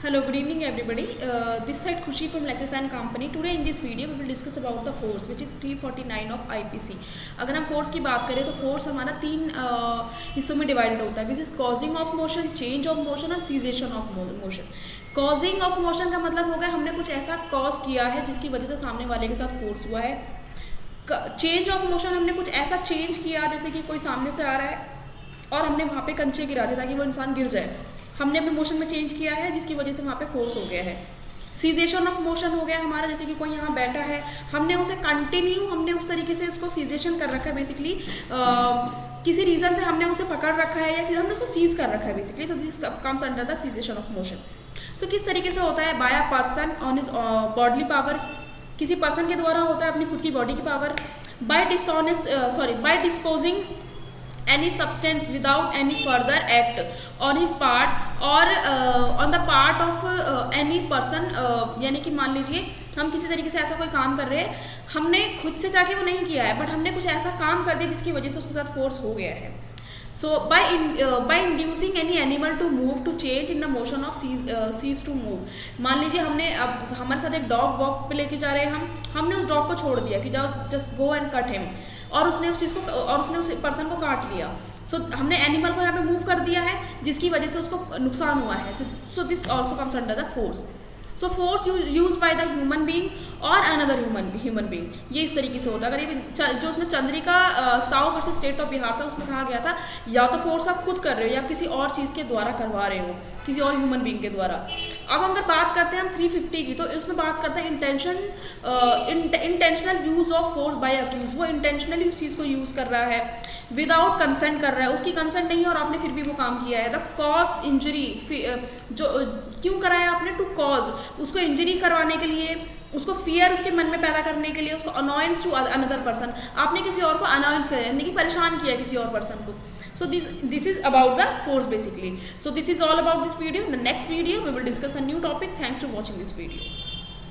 Hello, good evening everybody. This side Khushi from Lexis and Company. Today in this video we will discuss about the force which is 349 of IPC. अगर हम force की बात करें तो force हमारा तीन हिस्सों में डिवाइडेड होता है which is causing of motion, change of motion और cessation of motion. Causing of motion का मतलब हो गया हमने कुछ ऐसा कॉज किया है जिसकी वजह से सामने वाले के साथ फोर्स हुआ है. चेंज ऑफ मोशन हमने कुछ ऐसा चेंज किया जैसे कि कोई सामने से आ रहा है और हमने वहाँ पे कंचे गिरा दिए ताकि वो इंसान गिर जाए. हमने अपने मोशन में चेंज किया है जिसकी वजह से वहाँ पे फोर्स हो गया है. सीजेशन ऑफ मोशन हो गया हमारा, जैसे कि कोई यहाँ बैठा है, हमने उसे कंटिन्यू हमने उस तरीके से उसको सीजेशन कर रखा है. बेसिकली किसी रीज़न से हमने उसे पकड़ रखा है या हमने उसको सीज कर रखा है बेसिकली. तो this comes under the cessation of motion. So किस तरीके से होता है? By a person on his bodily power. किसी पर्सन के द्वारा होता है अपनी खुद की बॉडी की power. By disposing any substance without any further act on his part or on the part of any person. यानी कि मान लीजिए हम किसी तरीके से ऐसा कोई काम कर रहे हैं, हमने खुद से जाके वो नहीं किया है बट हमने कुछ ऐसा काम कर दिया जिसकी वजह से उसके साथ फोर्स हो गया है. So by inducing any animal to move to change in the motion of cease to move. मान लीजिए हमने अब हमारे साथ एक डॉग वॉक पे लेके जा रहे हैं, हमने उस डॉग को छोड़ दिया कि जाओ just go and cut him, और उसने उस चीज़ को और उसने उस पर्सन को काट लिया. सो हमने एनिमल को यहाँ पे मूव कर दिया है जिसकी वजह से उसको नुकसान हुआ है. So this also comes under the force. So force use by the human being और अनदर ह्यूमन बीइंग. ये इस तरीके से होता है. अगर ये जो उसमें चंद्रिका साउ वर्सेस स्टेट ऑफ बिहार था उसमें कहा गया था या तो फोर्स आप खुद कर रहे हो या किसी और चीज़ के द्वारा करवा रहे हो, किसी और ह्यूमन बीइंग के द्वारा. अब अगर बात करते हैं हम 350 की, तो इसमें बात करते हैं intentional use of force by accused. वो इंटेंशनली उस चीज़ को यूज़ कर रहा है, विदाउट कंसेंट कर रहा है, उसकी कंसेंट नहीं है और आपने फिर भी वो काम किया है. द कॉज इंजरी, जो क्यों करा है आपने? टू कॉज, उसको इंजरी करवाने के लिए, उसको फियर उसके मन में पैदा करने के लिए, उसको अनॉयंस टू अनदर पर्सन. आपने किसी और को अनॉयंस किया यानी कि परेशान किया किसी और पर्सन को. So this is about the force basically. So this is all about this video. In the next video we will discuss a new topic. Thanks for watching this video.